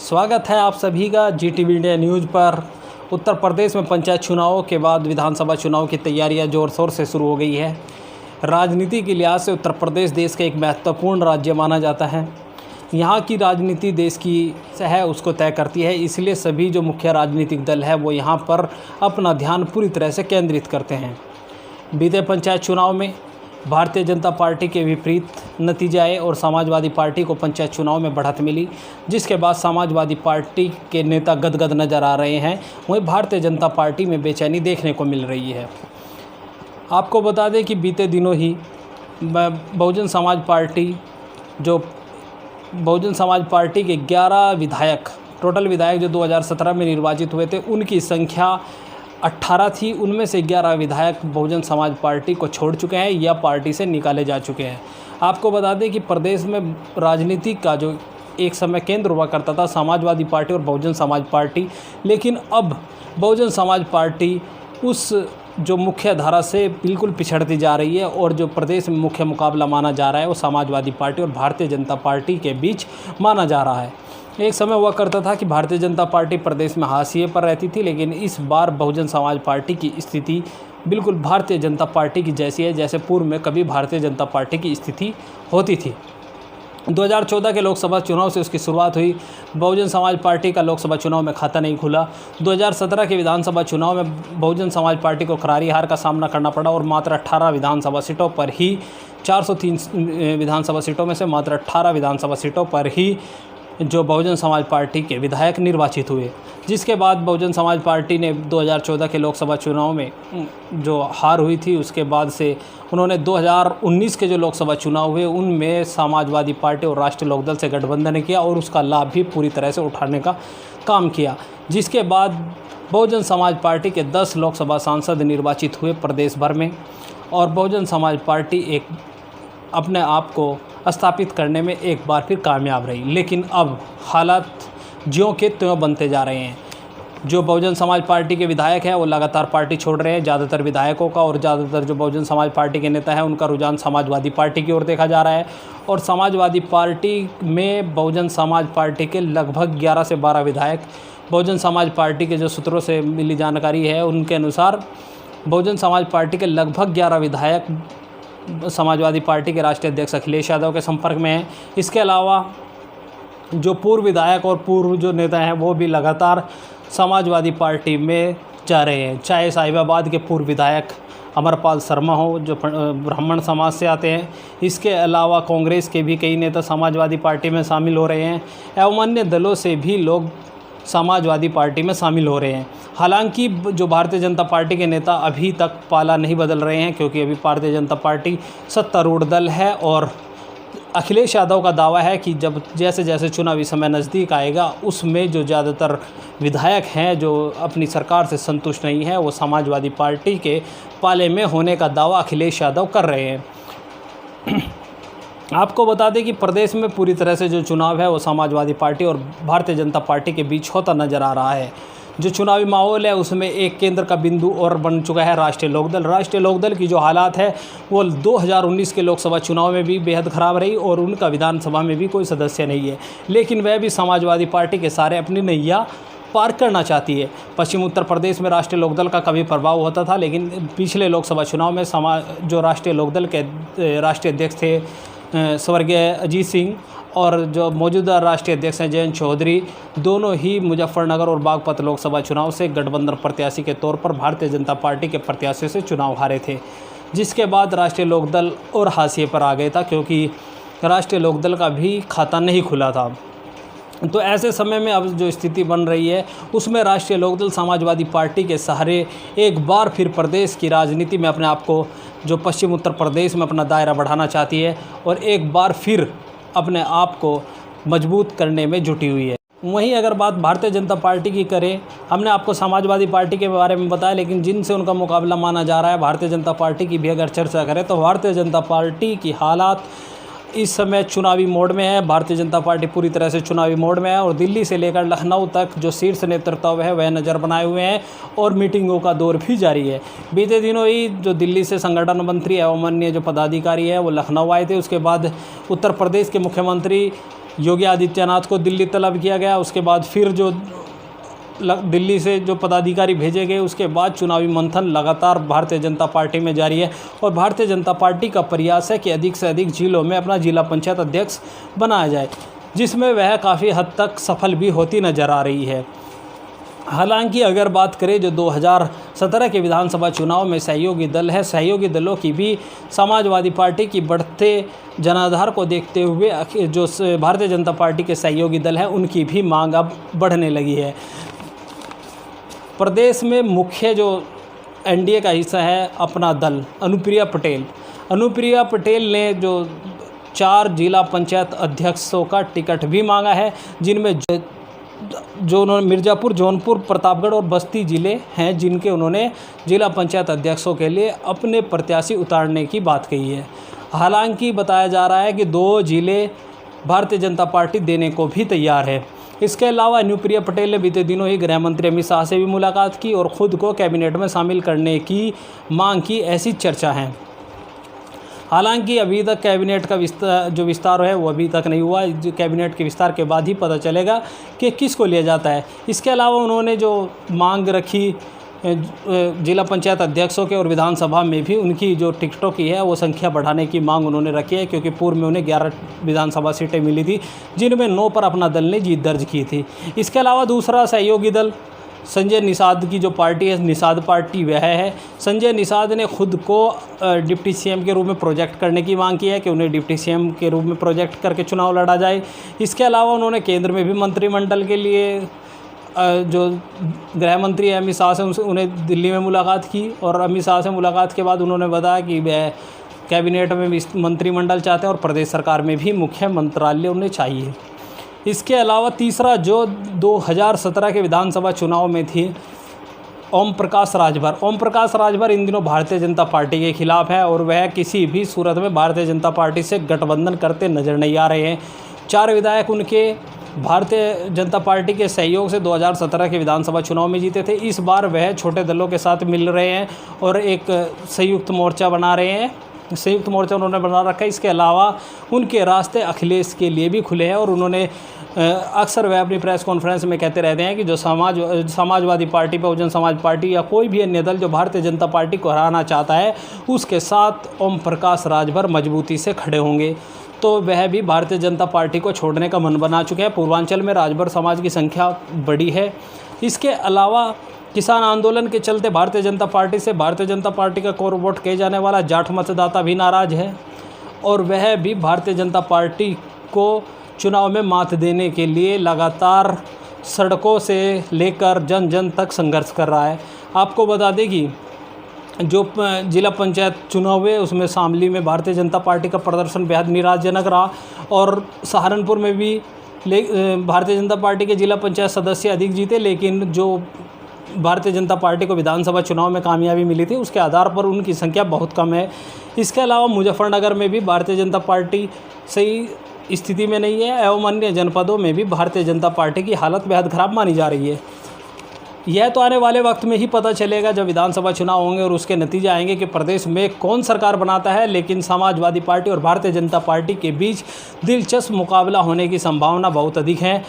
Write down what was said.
स्वागत है आप सभी का GTV इंडिया न्यूज़ पर। उत्तर प्रदेश में पंचायत चुनावों के बाद विधानसभा चुनाव की तैयारियां जोर शोर से शुरू हो गई है। राजनीति के लिहाज से उत्तर प्रदेश देश का एक महत्वपूर्ण राज्य माना जाता है। यहाँ की राजनीति देश की है उसको तय करती है, इसलिए सभी जो मुख्य राजनीतिक दल है वो यहाँ पर अपना ध्यान पूरी तरह से केंद्रित करते हैं। बीते पंचायत चुनाव में भारतीय जनता पार्टी के विपरीत नतीजे आए और समाजवादी पार्टी को पंचायत चुनाव में बढ़त मिली, जिसके बाद समाजवादी पार्टी के नेता गदगद नज़र आ रहे हैं। वहीं भारतीय जनता पार्टी में बेचैनी देखने को मिल रही है। आपको बता दें कि बीते दिनों ही बहुजन समाज पार्टी के 11 विधायक, टोटल विधायक जो 2017 में निर्वाचित हुए थे उनकी संख्या 18 थी। उनमें से 11 विधायक बहुजन समाज पार्टी को छोड़ चुके हैं या पार्टी से निकाले जा चुके हैं। आपको बता दें कि प्रदेश में राजनीति का जो एक समय केंद्र हुआ करता था समाजवादी पार्टी और बहुजन समाज पार्टी, लेकिन अब बहुजन समाज पार्टी उस जो मुख्य धारा से बिल्कुल पिछड़ती जा रही है और जो प्रदेश में मुख्य मुकाबला माना जा रहा है वो समाजवादी पार्टी और भारतीय जनता पार्टी के बीच माना जा रहा है। एक समय हुआ करता था कि भारतीय जनता पार्टी प्रदेश में हाशिए पर रहती थी, लेकिन इस बार बहुजन समाज पार्टी की स्थिति बिल्कुल भारतीय जनता पार्टी की जैसी है जैसे पूर्व में कभी भारतीय जनता पार्टी की स्थिति होती थी। 2014 के लोकसभा चुनाव से उसकी शुरुआत हुई। बहुजन समाज पार्टी का लोकसभा चुनाव में खाता नहीं खुला। 2017 के विधानसभा चुनाव में बहुजन समाज पार्टी को करारी हार का सामना करना पड़ा और मात्र 18 विधानसभा सीटों पर ही 403 विधानसभा सीटों में से मात्र 18 विधानसभा सीटों पर ही जो बहुजन समाज पार्टी के विधायक निर्वाचित हुए, जिसके बाद बहुजन समाज पार्टी ने 2014 के लोकसभा चुनाव में जो हार हुई थी उसके बाद से उन्होंने 2019 के जो लोकसभा चुनाव हुए उनमें समाजवादी पार्टी और राष्ट्रीय लोकदल से गठबंधन किया और उसका लाभ भी पूरी तरह से उठाने का काम किया, जिसके बाद बहुजन समाज पार्टी के 10 लोकसभा सांसद निर्वाचित हुए प्रदेश भर में और बहुजन समाज पार्टी एक अपने आप को स्थापित करने में एक बार फिर कामयाब रही। लेकिन अब हालात ज्यों के त्यों बनते जा रहे हैं। जो बहुजन समाज पार्टी के विधायक हैं वो लगातार पार्टी छोड़ रहे हैं। ज़्यादातर विधायकों का और ज़्यादातर जो बहुजन समाज पार्टी के नेता हैं उनका रुझान समाजवादी पार्टी की ओर देखा जा रहा है और समाजवादी पार्टी में बहुजन समाज पार्टी के लगभग 11 से 12 विधायक, बहुजन समाज पार्टी के जो सूत्रों से मिली जानकारी है उनके अनुसार बहुजन समाज पार्टी के लगभग 11 विधायक समाजवादी पार्टी के राष्ट्रीय अध्यक्ष अखिलेश यादव के संपर्क में हैं। इसके अलावा जो पूर्व विधायक और पूर्व जो नेता हैं वो भी लगातार समाजवादी पार्टी में जा रहे हैं, चाहे साहिबाबाद के पूर्व विधायक अमरपाल शर्मा हो जो ब्राह्मण समाज से आते हैं। इसके अलावा कांग्रेस के भी कई नेता समाजवादी पार्टी में शामिल हो रहे हैं एवं अन्य दलों से भी लोग समाजवादी पार्टी में शामिल हो रहे हैं। हालांकि जो भारतीय जनता पार्टी के नेता अभी तक पाला नहीं बदल रहे हैं, क्योंकि अभी भारतीय जनता पार्टी सत्तारूढ़ दल है और अखिलेश यादव का दावा है कि जब जैसे जैसे चुनावी समय नज़दीक आएगा उसमें जो ज़्यादातर विधायक हैं जो अपनी सरकार से संतुष्ट नहीं है वो समाजवादी पार्टी के पाले में होने का दावा अखिलेश यादव कर रहे हैं। आपको बता दें कि प्रदेश में पूरी तरह से जो चुनाव है वो समाजवादी पार्टी और भारतीय जनता पार्टी के बीच होता नज़र आ रहा है। जो चुनावी माहौल है उसमें एक केंद्र का बिंदु और बन चुका है राष्ट्रीय लोकदल। राष्ट्रीय लोकदल की जो हालात है वो 2019 के लोकसभा चुनाव में भी बेहद ख़राब रही और उनका विधानसभा में भी कोई सदस्य नहीं है, लेकिन वह भी समाजवादी पार्टी के सारे अपनी नैया पार करना चाहती है। पश्चिम उत्तर प्रदेश में राष्ट्रीय लोकदल का कभी प्रभाव होता था, लेकिन पिछले लोकसभा चुनाव में जो राष्ट्रीय लोकदल के राष्ट्रीय अध्यक्ष थे स्वर्गीय अजीत सिंह और जो मौजूदा राष्ट्रीय अध्यक्ष हैं जयंत चौधरी, दोनों ही मुजफ्फरनगर और बागपत लोकसभा चुनाव से गठबंधन प्रत्याशी के तौर पर भारतीय जनता पार्टी के प्रत्याशियों से चुनाव हारे थे, जिसके बाद राष्ट्रीय लोकदल और हाशिए पर आ गया था क्योंकि राष्ट्रीय लोकदल का भी खाता नहीं खुला था। तो ऐसे समय में अब जो स्थिति बन रही है उसमें राष्ट्रीय लोकदल समाजवादी पार्टी के सहारे एक बार फिर प्रदेश की राजनीति में अपने आप को जो पश्चिम उत्तर प्रदेश में अपना दायरा बढ़ाना चाहती है और एक बार फिर अपने आप को मजबूत करने में जुटी हुई है। वहीं अगर बात भारतीय जनता पार्टी की करें, हमने आपको समाजवादी पार्टी के बारे में बताया, लेकिन जिनसे उनका मुकाबला माना जा रहा है भारतीय जनता पार्टी की भी अगर चर्चा करें तो भारतीय जनता पार्टी की हालात इस समय चुनावी मोड में है। भारतीय जनता पार्टी पूरी तरह से चुनावी मोड में है और दिल्ली से लेकर लखनऊ तक जो शीर्ष नेतृत्व है वह नज़र बनाए हुए हैं और मीटिंगों का दौर भी जारी है। बीते दिनों ही जो दिल्ली से संगठन मंत्री एवं अन्य जो पदाधिकारी है वो लखनऊ आए थे। उसके बाद उत्तर प्रदेश के मुख्यमंत्री योगी आदित्यनाथ को दिल्ली तलब किया गया, उसके बाद फिर जो दिल्ली से जो पदाधिकारी भेजे गए, उसके बाद चुनावी मंथन लगातार भारतीय जनता पार्टी में जारी है और भारतीय जनता पार्टी का प्रयास है कि अधिक से अधिक जिलों में अपना जिला पंचायत अध्यक्ष बनाया जाए, जिसमें वह काफ़ी हद तक सफल भी होती नज़र आ रही है। हालांकि अगर बात करें जो 2017 के विधानसभा चुनाव में सहयोगी दल है, सहयोगी दलों की भी समाजवादी पार्टी की बढ़ते जनाधार को देखते हुए जो भारतीय जनता पार्टी के सहयोगी दल हैं उनकी भी मांग अब बढ़ने लगी है। प्रदेश में मुख्य जो एनडीए का हिस्सा है अपना दल, अनुप्रिया पटेल ने जो 4 जिला पंचायत अध्यक्षों का टिकट भी मांगा है, जिनमें जो उन्होंने मिर्ज़ापुर, जौनपुर, प्रतापगढ़ और बस्ती ज़िले हैं, जिनके उन्होंने जिला पंचायत अध्यक्षों के लिए अपने प्रत्याशी उतारने की बात कही है। हालांकि बताया जा रहा है कि 2 ज़िले भारतीय जनता पार्टी देने को भी तैयार है। इसके अलावा अनुप्रिया पटेल ने बीते दिनों ही गृह मंत्री अमित शाह से भी मुलाकात की और ख़ुद को कैबिनेट में शामिल करने की मांग की, ऐसी चर्चा है। हालांकि अभी तक कैबिनेट का विस्तार है वो अभी तक नहीं हुआ। कैबिनेट के विस्तार के बाद ही पता चलेगा कि किसको लिया जाता है। इसके अलावा उन्होंने जो मांग रखी जिला पंचायत अध्यक्षों के और विधानसभा में भी उनकी जो टिकटों की है वो संख्या बढ़ाने की मांग उन्होंने रखी है, क्योंकि पूर्व में उन्हें 11 विधानसभा सीटें मिली थी, जिनमें 9 पर अपना दल ने जीत दर्ज की थी। इसके अलावा दूसरा सहयोगी दल संजय निषाद की जो पार्टी है, निषाद पार्टी, वह है। संजय निषाद ने खुद को डिप्टी सीएम के रूप में प्रोजेक्ट करने की मांग की है कि उन्हें डिप्टी सीएम के रूप में प्रोजेक्ट करके चुनाव लड़ा जाए। इसके अलावा उन्होंने केंद्र में भी मंत्रिमंडल के लिए जो गृह मंत्री अमित शाह से उन्हें दिल्ली में मुलाकात की और अमित शाह से मुलाकात के बाद उन्होंने बताया कि वह कैबिनेट में मंत्रिमंडल चाहते हैं और प्रदेश सरकार में भी मुख्य मंत्रालय उन्हें चाहिए। इसके अलावा तीसरा जो 2017 के विधानसभा चुनाव में थी, ओम प्रकाश राजभर इन दिनों भारतीय जनता पार्टी के खिलाफ है और वह किसी भी सूरत में भारतीय जनता पार्टी से गठबंधन करते नजर नहीं आ रहे हैं। 4 विधायक उनके भारतीय जनता पार्टी के सहयोग से 2017 के विधानसभा चुनाव में जीते थे। इस बार वह छोटे दलों के साथ मिल रहे हैं और एक संयुक्त मोर्चा बना रहे हैं। संयुक्त मोर्चा उन्होंने बना रखा है। इसके अलावा उनके रास्ते अखिलेश के लिए भी खुले हैं और उन्होंने अक्सर वह अपनी प्रेस कॉन्फ्रेंस में कहते रहते हैं कि जो समाजवादी पार्टी, बहुजन समाज पार्टी या कोई भी अन्य दल जो भारतीय जनता पार्टी को हराना चाहता है, उसके साथ ओम प्रकाश राजभर मजबूती से खड़े होंगे। तो वह भी भारतीय जनता पार्टी को छोड़ने का मन बना चुके हैं। पूर्वांचल में राजभर समाज की संख्या बड़ी है। इसके अलावा किसान आंदोलन के चलते भारतीय जनता पार्टी का कोर वोट कहे जाने वाला जाट मतदाता भी नाराज़ है और वह भी भारतीय जनता पार्टी को चुनाव में मात देने के लिए लगातार सड़कों से लेकर जन जन तक संघर्ष कर रहा है। आपको बता दें कि जो जिला पंचायत चुनाव हुए उसमें शामली में भारतीय जनता पार्टी का प्रदर्शन बेहद निराशजनक रहा और सहारनपुर में भी भारतीय जनता पार्टी के जिला पंचायत सदस्य अधिक जीते, लेकिन जो भारतीय जनता पार्टी को विधानसभा चुनाव में कामयाबी मिली थी उसके आधार पर उनकी संख्या बहुत कम है। इसके अलावा मुजफ्फरनगर में भी भारतीय जनता पार्टी सही स्थिति में नहीं है एवं अन्य जनपदों में भी भारतीय जनता पार्टी की हालत बेहद ख़राब मानी जा रही है। यह तो आने वाले वक्त में ही पता चलेगा जब विधानसभा चुनाव होंगे और उसके नतीजे आएंगे कि प्रदेश में कौन सरकार बनाता है, लेकिन समाजवादी पार्टी और भारतीय जनता पार्टी के बीच दिलचस्प मुकाबला होने की संभावना बहुत अधिक है।